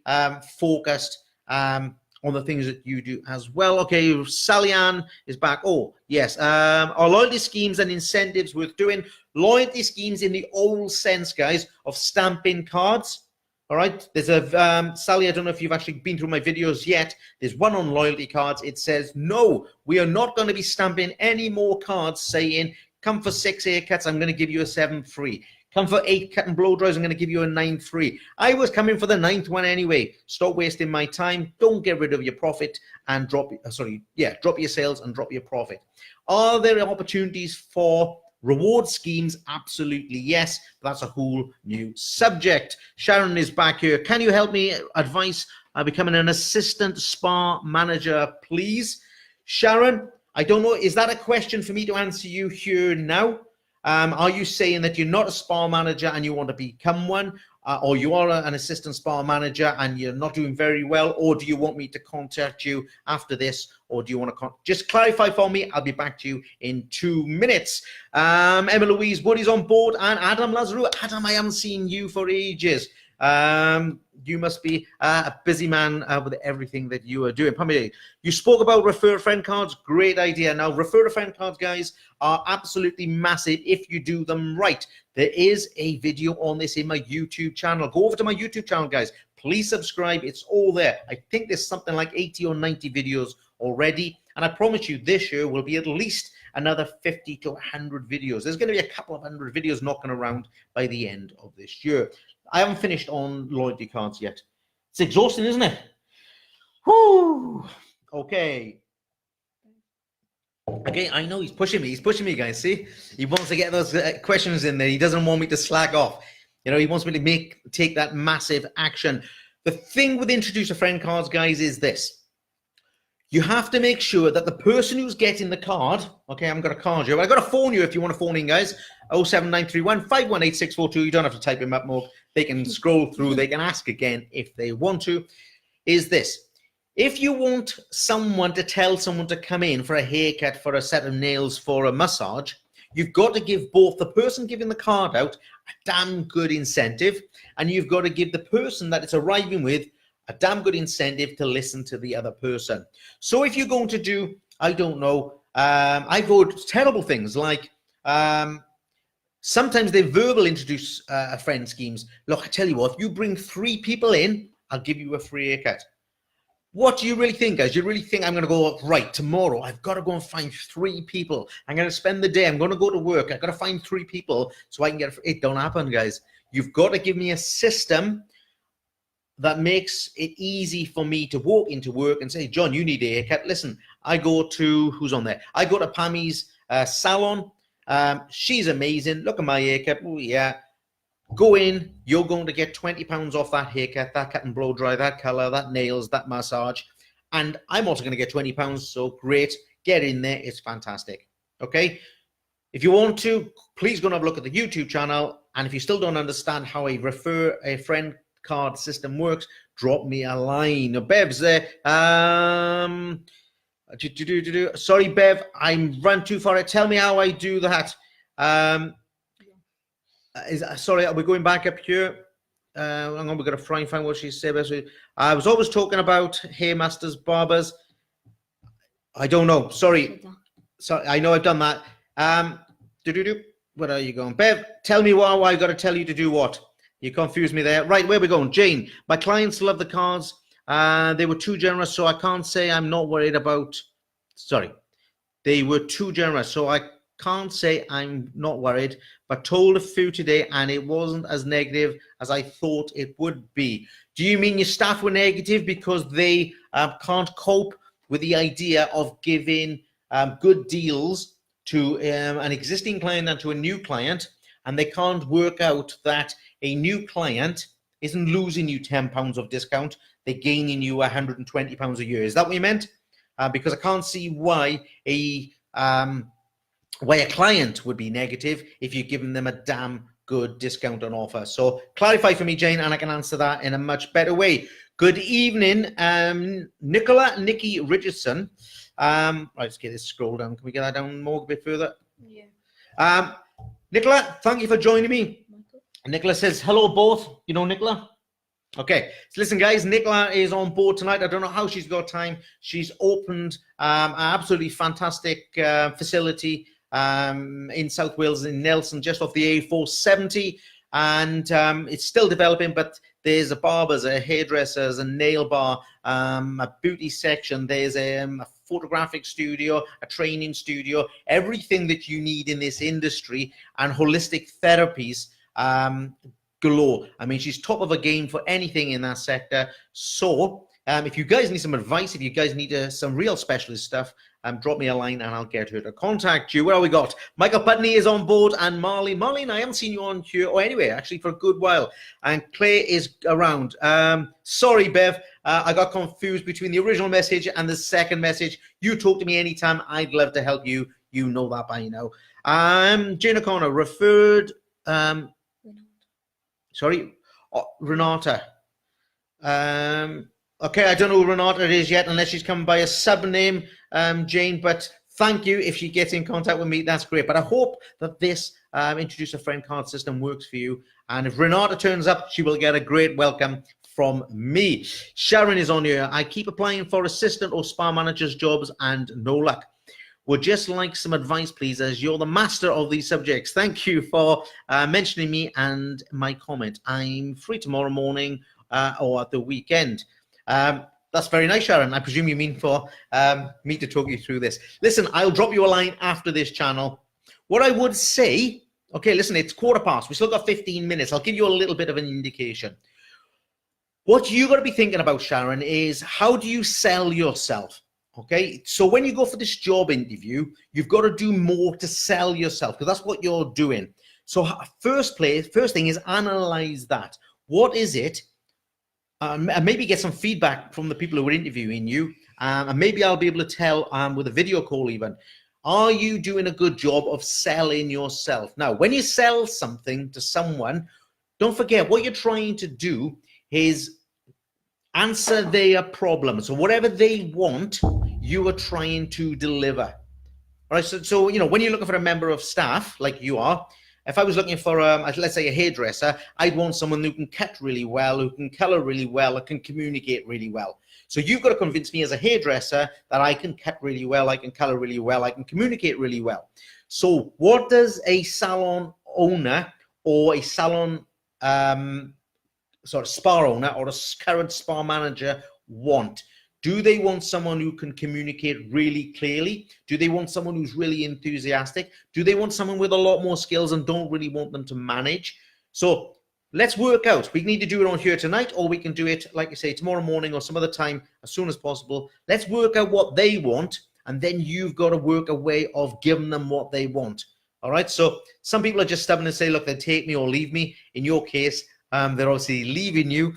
focused on the things that you do as well. Okay, Sally Ann is back. Oh, yes. Are loyalty schemes and incentives worth doing? Loyalty schemes in the old sense, guys, of stamping cards. All right, there's a, Sally, I don't know if you've actually been through my videos yet. There's one on loyalty cards. It says, no, we are not going to be stamping any more cards saying, come for 6 haircuts, I'm going to give you a 7 free. Come for 8 cut and blow dries, I'm going to give you a 9 free. I was coming for the 9th one anyway. Stop wasting my time. Don't get rid of your profit and drop your sales and drop your profit. Are there opportunities for reward schemes? Absolutely yes. That's a whole new subject. Sharon is back here. Can you help me advise becoming an assistant spa manager, please? Sharon, I don't know, is that a question for me to answer you here now? Are you saying that you're not a spa manager and you want to become one, or you are an assistant spa manager and you're not doing very well, or do you want me to contact you after this, or do you want to just clarify for me? I'll be back to you in 2 minutes. Emma Louise Woody's on board, and Adam Lazarou. Adam, I haven't seen you for ages. You must be a busy man with everything that you are doing. Pamela, you spoke about refer a friend cards. Great idea. Now, refer a friend cards, guys, are absolutely massive if you do them right. There is a video on this in my YouTube channel. Go over to my YouTube channel, guys. Please subscribe. It's all there. I think there's something like 80 or 90 videos already. And I promise you this year will be at least another 50 to 100 videos. There's going to be a couple of 100 videos knocking around by the end of this year. I haven't finished on loyalty cards yet. It's exhausting, isn't it? Whoo. Okay. Okay, I know he's pushing me. He's pushing me, guys. See, he wants to get those questions in there. He doesn't want me to slack off. You know, he wants me to take that massive action. The thing with introduce a friend cards, guys, is this. You have to make sure that the person who's getting the card, okay, I'm going to card you. I've got to phone you if you want to phone in, guys. 07931 518 642. You don't have to type him up more. They can scroll through. They can ask again if they want to. Is this. If you want someone to tell someone to come in for a haircut, for a set of nails, for a massage, you've got to give both the person giving the card out a damn good incentive, and you've got to give the person that it's arriving with a damn good incentive to listen to the other person. So if you're going to do, I don't know, I've heard terrible things like sometimes they verbal introduce a friend schemes. Look, I tell you what, if you bring 3 people in, I'll give you a free haircut. What do you really think, guys? You really think I'm going to go, right, tomorrow, I've got to go and find 3 people. I'm going to spend the day. I'm going to go to work. I've got to find 3 people so I can get it. Don't happen, guys. You've got to give me a system that makes it easy for me to walk into work and say, John, you need a haircut. Listen, I go to, who's on there? I go to Pammy's salon. She's amazing. Look at my haircut. Oh, yeah. Go in, you're going to get £20 off that haircut, that cut and blow dry, that color, that nails, that massage. And I'm also going to get £20, so great. Get in there. It's fantastic. Okay? If you want to, please go and have a look at the YouTube channel. And if you still don't understand how a refer a friend card system works, drop me a line. Bev's there. Sorry, Bev, I'm run too far. Tell me how I do that. Sorry, are we going back up here? Hang on, we're going to try and find what she said. I was always talking about hair masters, barbers. I don't know. Sorry. So I know I've done that. Where are you going? Bev, tell me what I got to tell you to do what. You confused me there. Right, where are we going? Jane, my clients love the cards. They were too generous, so I can't say I'm not worried about... Sorry. They were too generous, so I can't say I'm not worried, but told a few today and it wasn't as negative as I thought it would be. Do you mean your staff were negative because they can't cope with the idea of giving good deals to an existing client and to a new client, and they can't work out that a new client isn't losing you £10 of discount, they're gaining you £120 a year? Is that what you meant? Because I can't see why a client would be negative if you're giving them a damn good discount on offer. So clarify for me, Jane, and I can answer that in a much better way. Good evening, Nikki Richardson. Right, let's get this scroll down. Can we get that down more a bit further? Yeah. Nicola, thank you for joining me. Nicola says, hello both. You know Nicola? Okay, so listen, guys, Nicola is on board tonight. I don't know how she's got time. She's opened an absolutely fantastic facility in South Wales, in Nelson, just off the A470, and it's still developing, but there's a barber's, a hairdresser's, a nail bar, a beauty section, there's a photographic studio, a training studio, everything that you need in this industry, and holistic therapies galore. I mean, she's top of her game for anything in that sector. So if you guys need some advice, if you guys need some real specialist stuff, drop me a line and I'll get her to contact you. Where have we got? Michael Putney is on board, and Marlene. Marlene, I haven't seen you on here, or anyway, actually, for a good while. And Claire is around. Sorry, Bev, I got confused between the original message and the second message. You talk to me anytime. I'd love to help you. You know that by now. Jane O'Connor referred. Sorry, Renata. Okay, I don't know who Renata is yet, unless she's come by a sub name, Jane, but thank you. If she gets in contact with me, that's great. But I hope that this Introduce a Friend card system works for you. And if Renata turns up, she will get a great welcome from me. Sharon is on here. I keep applying for assistant or spa manager's jobs and no luck. Would just like some advice, please, as you're the master of these subjects. Thank you for mentioning me and my comment. I'm free tomorrow morning or at the weekend. That's very nice, Sharon. I presume you mean for me to talk you through this. Listen, I'll drop you a line after this channel. What I would say Okay, listen, it's 15:15. We still got 15 minutes. I'll give you a little bit of an indication. What you got to be thinking about, Sharon, is how do you sell yourself? Okay, so when you go for this job interview, you've got to do more to sell yourself, because that's what you're doing. So first thing is analyze that. What is it? And maybe get some feedback from the people who are interviewing you. And maybe I'll be able to tell with a video call even, are you doing a good job of selling yourself? Now, when you sell something to someone, don't forget what you're trying to do is answer their problem. So whatever they want, you are trying to deliver. All right, so you know, when you're looking for a member of staff like you are, if I was looking for, let's say, a hairdresser, I'd want someone who can cut really well, who can color really well, who can communicate really well. So you've got to convince me as a hairdresser that I can cut really well, I can color really well, I can communicate really well. So what does a salon owner or a salon spa owner or a current spa manager want? Do they want someone who can communicate really clearly? Do they want someone who's really enthusiastic? Do they want someone with a lot more skills and don't really want them to manage? So let's work out. We need to do it on here tonight, or we can do it, like I say, tomorrow morning or some other time as soon as possible. Let's work out what they want, and then you've got to work a way of giving them what they want. All right, so some people are just stubborn and say, look, they take me or leave me. In your case, they're obviously leaving you.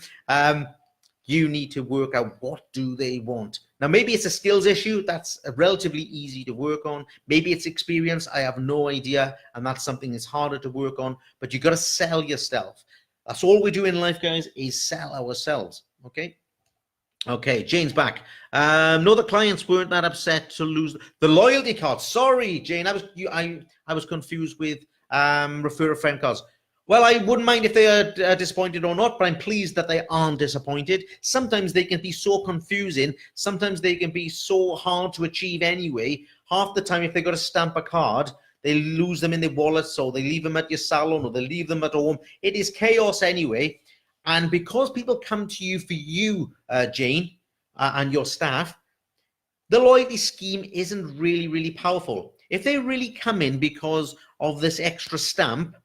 You need to work out what do they want. Now, maybe it's a skills issue. That's relatively easy to work on. Maybe it's experience. I have no idea. And that's something that's harder to work on. But you got to sell yourself. That's all we do in life, guys, is sell ourselves. Okay? Okay, Jane's back. No, the clients weren't that upset to lose the loyalty card. Sorry, Jane. I was confused with refer a friend cards. Well, I wouldn't mind if they are disappointed or not, but I'm pleased that they aren't disappointed. Sometimes they can be so confusing. Sometimes they can be so hard to achieve anyway. Half the time, if they've got to stamp a card, they lose them in their wallets, or they leave them at your salon, or they leave them at home. It is chaos anyway. And because people come to you for you, Jane, and your staff, the loyalty scheme isn't really, really powerful. If they really come in because of this extra stamp,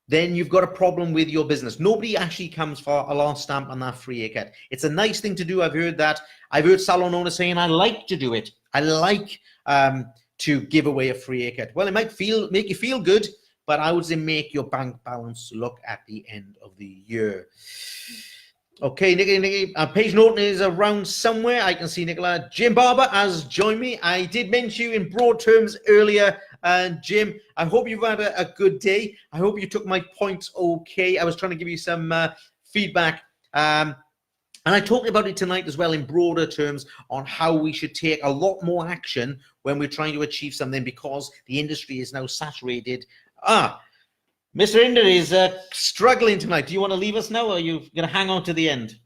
then you've got a problem with your business. Nobody actually comes for a last stamp and that free haircut. It's a nice thing to do. I've heard that. I've heard salon owners saying, I like to do it. I like to give away a free haircut. Well, it might make you feel good, but I would say make your bank balance look at the end of the year. Okay, Nikki, Paige Norton is around somewhere. I can see Nicola. Jim Barber has joined me. I did mention you in broad terms earlier, Jim. I hope you've had a good day. I hope you took my points okay. I was trying to give you some feedback. And I talked about it tonight as well in broader terms on how we should take a lot more action when we're trying to achieve something, because the industry is now saturated. Mr. Inder is struggling tonight. Do you want to leave us now, or are you going to hang on to the end?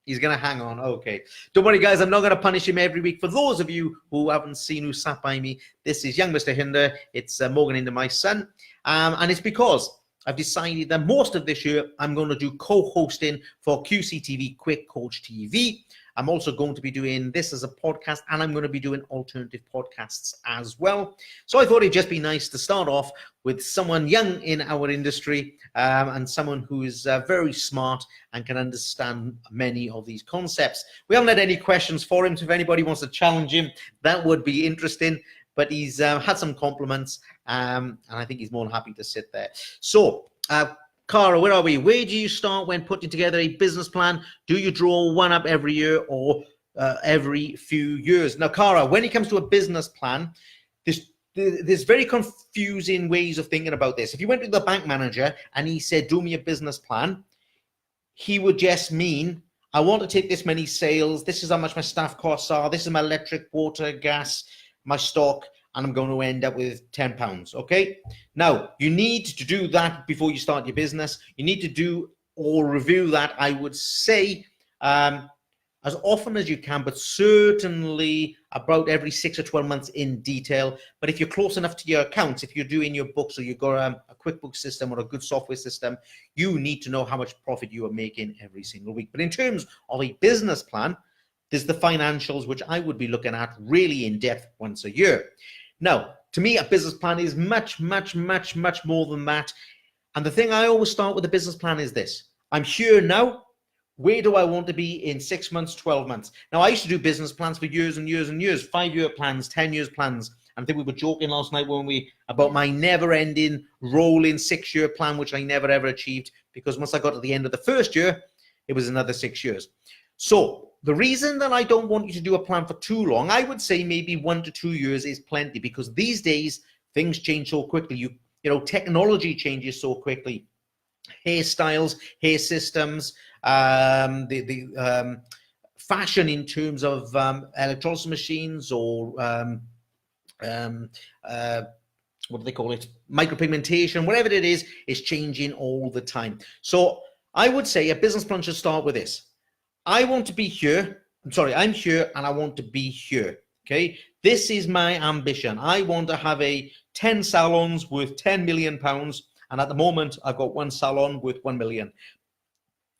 He's going to hang on. Okay. Don't worry, guys. I'm not going to punish him every week. For those of you who haven't seen who sat by me, this is young Mr. Hinder. It's Morgan Hinder, my son. And it's because I've decided that most of this year I'm going to do co-hosting for QCTV, Quick Coach TV. I'm also going to be doing this as a podcast, and I'm going to be doing alternative podcasts as well. So I thought it'd just be nice to start off with someone young in our industry and someone who is very smart and can understand many of these concepts. We haven't had any questions for him, so if anybody wants to challenge him, that would be interesting. But he's had some compliments, and I think he's more than happy to sit there. So, Cara, where are we? Where do you start when putting together a business plan? Do you draw one up every year or every few years? Now, Cara, when it comes to a business plan, there's very confusing ways of thinking about this. If you went to the bank manager and he said, do me a business plan, he would just mean, I want to take this many sales. This is how much my staff costs are. This is my electric, water, gas, my stock, and I'm going to end up with £10, okay? Now, you need to do that before you start your business. You need to do or review that, I would say, as often as you can, but certainly about every 6 or 12 months in detail. But if you're close enough to your accounts, if you're doing your books or you've got a QuickBooks system or a good software system, you need to know how much profit you are making every single week. But in terms of a business plan, there's the financials, which I would be looking at really in depth once a year. Now, to me, a business plan is much, much, much, much more than that. And the thing I always start with a business plan is this. I'm here now. Where do I want to be in 6 months, 12 months? Now, I used to do business plans for years and years and years, 5-year plans, 10 years plans. And I think we were joking last night, weren't we, about my never-ending rolling 6-year plan, which I never ever achieved, because once I got to the end of the first year, it was another 6 years. So the reason that I don't want you to do a plan for too long, I would say maybe 1 to 2 years is plenty, because these days things change so quickly. You know, technology changes so quickly. Hairstyles, hair systems, fashion in terms of electrolysis machines, or what do they call it? Micropigmentation, whatever it is changing all the time. So I would say a business plan should start with this. I want to be here. I'm here and I want to be here. Okay. This is my ambition. I want to have 10 salons worth £10 million. And at the moment, I've got 1 salon worth 1 million.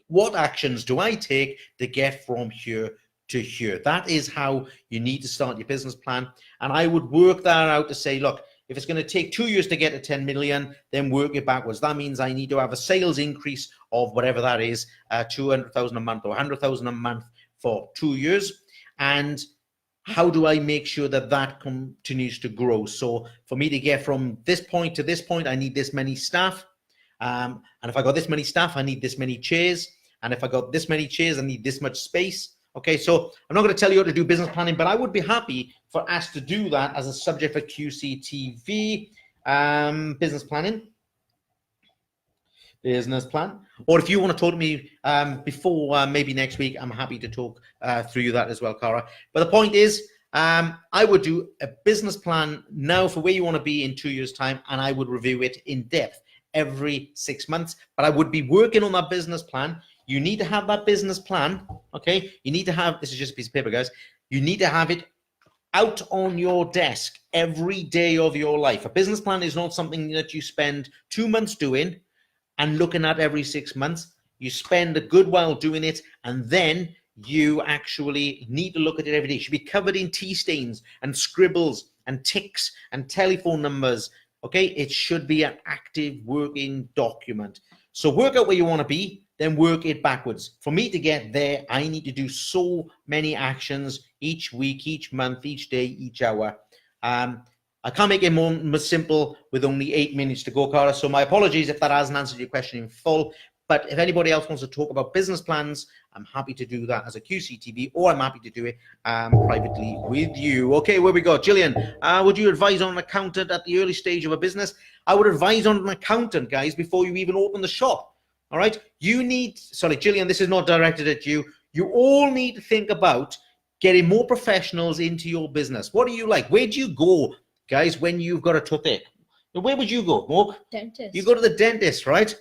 What actions do I take to get from here to here? That is how you need to start your business plan. And I would work that out to say, look, if it's going to take 2 years to get to 10 million, then work it backwards. That means I need to have a sales increase of whatever that is, 200,000 a month or 100,000 a month for 2 years. And how do I make sure that that continues to grow? So for me to get from this point to this point, I need this many staff. And if I got this many staff, I need this many chairs. And if I got this many chairs, I need this much space. Okay, so I'm not going to tell you how to do business planning, but I would be happy for us to do that as a subject for QCTV, business planning. Business plan. Or if you want to talk to me before maybe next week, I'm happy to talk through that as well, Cara. But the point is, I would do a business plan now for where you want to be in 2 years' time, and I would review it in depth every 6 months. But I would be working on that business plan. You need to have that business plan, okay? You need to have, this is just a piece of paper, guys. You need to have it out on your desk every day of your life. A business plan is not something that you spend 2 months doing and looking at every 6 months. You spend a good while doing it, and then you actually need to look at it every day. It should be covered in tea stains and scribbles and ticks and telephone numbers. Okay, it should be an active working document. So work out where you want to be, then work it backwards. For me to get there, I need to do so many actions each week, each month, each day, each hour. I can't make it more simple with only 8 minutes to go, Cara. So my apologies if that hasn't answered your question in full. But if anybody else wants to talk about business plans, I'm happy to do that as a QCTV, or I'm happy to do it privately with you. Okay, where we go. Gillian, would you advise on an accountant at the early stage of a business? I would advise on an accountant, guys, before you even open the shop. All right? You need, sorry, Gillian, this is not directed at you. You all need to think about getting more professionals into your business. What do you like? Where do you go, guys, when you've got a toothache? Where would you go, Morg? Dentist. You go to the dentist, right?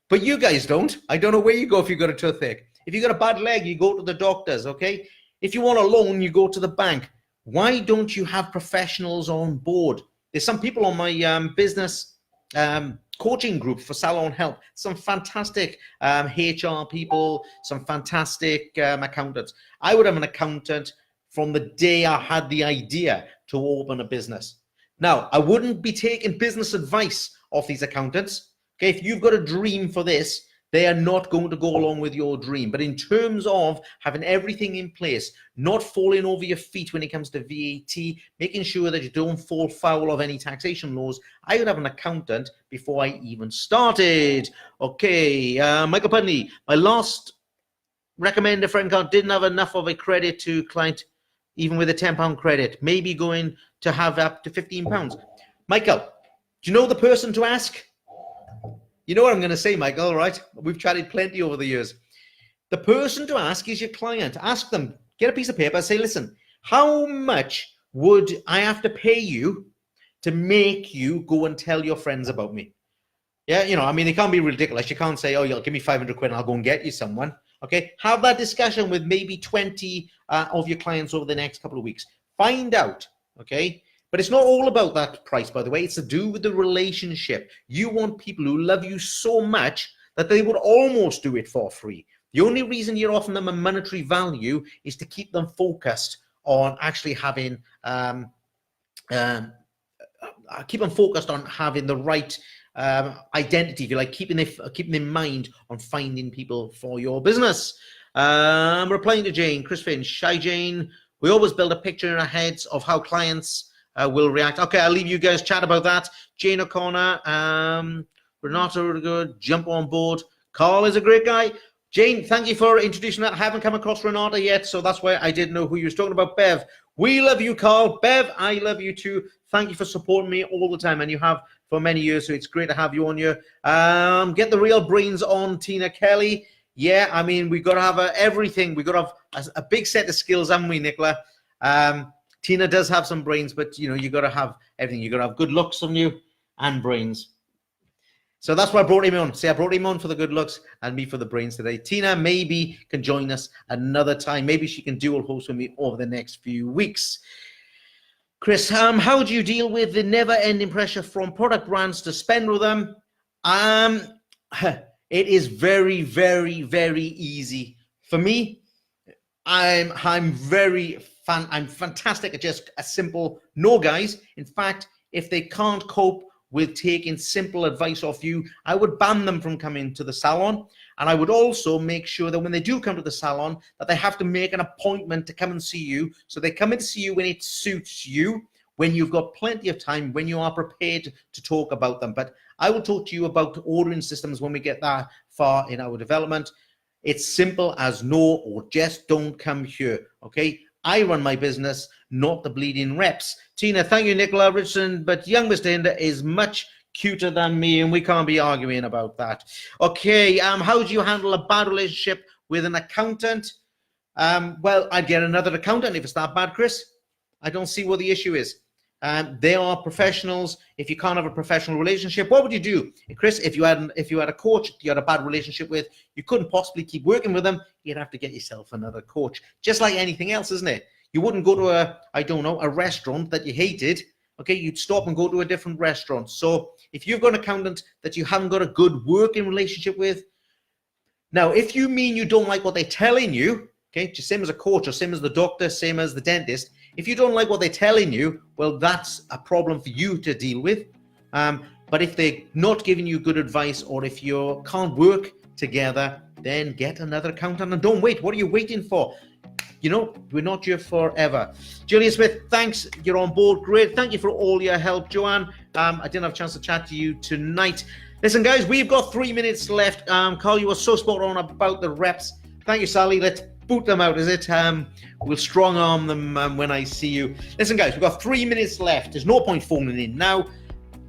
But you guys don't. I don't know where you go if you've got a toothache. If you've got a bad leg, you go to the doctors, okay? If you want a loan, you go to the bank. Why don't you have professionals on board? There's some people on my business coaching group for Salon Help. Some fantastic HR people, some fantastic accountants. I would have an accountant from the day I had the idea to open a business. Now, I wouldn't be taking business advice off these accountants. Okay, if you've got a dream for this, they are not going to go along with your dream. But in terms of having everything in place, not falling over your feet when it comes to VAT, making sure that you don't fall foul of any taxation laws, I would have an accountant before I even started. Okay, Michael Pudney, my last recommended friend card didn't have enough of a credit to client, even with a £10 credit, maybe going to have up to £15. Michael, do you know the person to ask? You know what I'm going to say, Michael, right? We've chatted plenty over the years. The person to ask is your client. Ask them, get a piece of paper, say, listen, how much would I have to pay you to make you go and tell your friends about me? Yeah, you know, I mean, it can't be ridiculous. You can't say, oh, you'll give me 500 quid and I'll go and get you someone. Okay, have that discussion with maybe 20 of your clients over the next couple of weeks. Find out, okay? But it's not all about that price, by the way. It's to do with the relationship. You want people who love you so much that they would almost do it for free. The only reason you're offering them a monetary value is to keep them focused on actually having keep them focused on having the right identity, if you like, keeping in mind on finding people for your business. Replying to Jane, Chris Finch, Shy Jane, we always build a picture in our heads of how clients will react. Okay, I'll leave you guys chat about that. Jane O'Connor, Renata, good, jump on board. Carl is a great guy. Jane, thank you for introducing that. I haven't come across Renata yet, so that's why I didn't know who you was talking about. Bev, we love you, Carl. Bev, I love you too. Thank you for supporting me all the time, and you have for many years, so it's great to have you on here. Get the real brains on, Tina Kelly. Yeah, I mean, we've got to have everything. We've got to have a big set of skills, haven't we, Nicola? Tina does have some brains, but, you know, you've got to have everything. You've got to have good looks on you and brains. So that's why I brought him on. See, I brought him on for the good looks and me for the brains today. Tina maybe can join us another time. Maybe she can dual host with me over the next few weeks. Chris, how do you deal with the never-ending pressure from product brands to spend with them? It is very, very, very easy. For me, I'm fantastic at just a simple no, guys. In fact, if they can't cope with taking simple advice off you, I would ban them from coming to the salon. And I would also make sure that when they do come to the salon, that they have to make an appointment to come and see you. So they come in to see you when it suits you, when you've got plenty of time, when you are prepared to talk about them. But I will talk to you about ordering systems when we get that far in our development. It's simple as no, or just don't come here, okay? I run my business, not the bleeding reps. Tina, thank you, Nicola Richardson, but young Mr. Hinder is much cuter than me, and we can't be arguing about that. Okay, how do you handle a bad relationship with an accountant? Well, I'd get another accountant if it's that bad, Chris. I don't see what the issue is. They are professionals. If you can't have a professional relationship, what would you do, Chris? If you had a coach you had a bad relationship with, you couldn't possibly keep working with them. You'd have to get yourself another coach. Just like anything else, isn't it? You wouldn't go to a restaurant that you hated. Okay, you'd stop and go to a different restaurant. So if you've got an accountant that you haven't got a good working relationship with, now if you mean you don't like what they're telling you, okay, just same as a coach or same as the doctor, same as the dentist. If you don't like what they're telling you, well, that's a problem for you to deal with. But if they're not giving you good advice, or if you can't work together, then get another accountant and don't wait. What are you waiting for? You know, we're not here forever. Julia Smith, thanks. You're on board. Great. Thank you for all your help. Joanne, I didn't have a chance to chat to you tonight. Listen, guys, we've got 3 minutes left. Carl, you were so spot on about the reps. Thank you, Sally. Let's boot them out, is it? We'll strong arm them when I see you. Listen, guys, we've got 3 minutes left. There's no point phoning in now.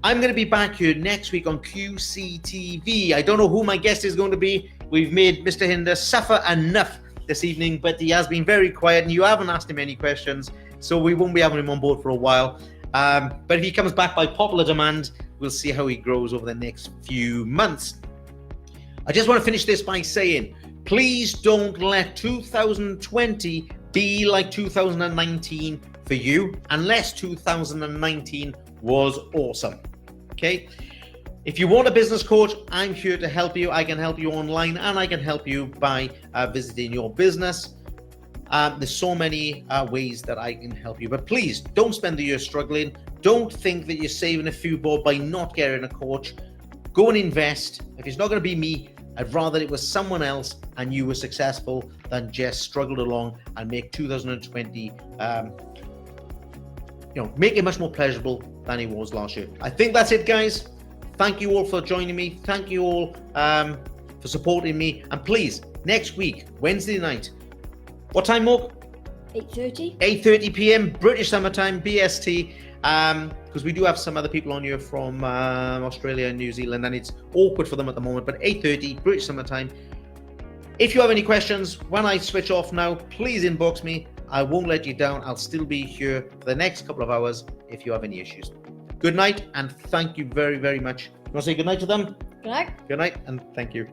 I'm going to be back here next week on QCTV. I don't know who my guest is going to be. We've made Mr. Hinder suffer enough this evening, but he has been very quiet and you haven't asked him any questions, so we won't be having him on board for a while. But if he comes back by popular demand, we'll see how he grows over the next few months. I just want to finish this by saying, please don't let 2020 be like 2019 for you, unless 2019 was awesome, okay? If you want a business coach, I'm here to help you. I can help you online and I can help you by visiting your business. There's so many ways that I can help you, but please don't spend the year struggling. Don't think that you're saving a few bob by not getting a coach. Go and invest. If it's not going to be me, I'd rather it was someone else and you were successful than just struggled along and make 2020, make it much more pleasurable than it was last year. I think that's it, guys. Thank you all for joining me. Thank you all for supporting me. And please, next week, Wednesday night, what time, Morg? 8:30. 8:30 p.m. British summertime, BST. Because we do have some other people on here from Australia and New Zealand, and it's awkward for them at the moment. But 8:30 British summertime. If you have any questions when I switch off now, please inbox me. I won't let you down. I'll still be here for the next couple of hours if you have any issues. Good night, and thank you very, very much. You want to say good night to them? Good night. Good night, and thank you.